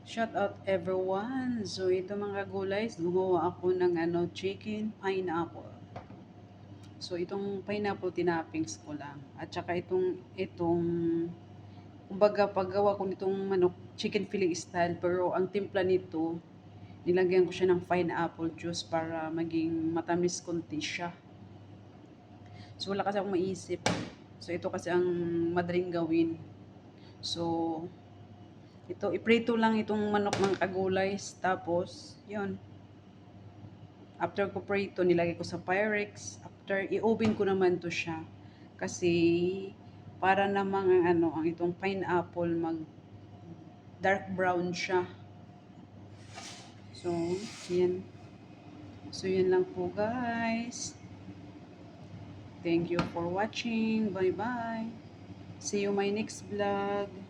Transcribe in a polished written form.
Shout out everyone. So ito mga gulays, gumawa ako ng chicken pineapple. So itong pineapple tinapings ko lang. At saka itong kumbaga paggawa ko nitong manok, chicken fillet style, pero ang timpla nito, nilagyan ko siya ng pineapple juice para maging matamis konti siya. So wala kasi akong maisip. So ito kasi ang madaling gawin. So ito, iprito lang itong manok ng kagulays. Tapos, yun. After ko prito, nilagay ko sa Pyrex. After, i-oven ko naman to siya. Kasi, para namang ang itong pineapple mag dark brown siya. So, yan. So, yan lang po guys. Thank you for watching. Bye-bye. See you my next vlog.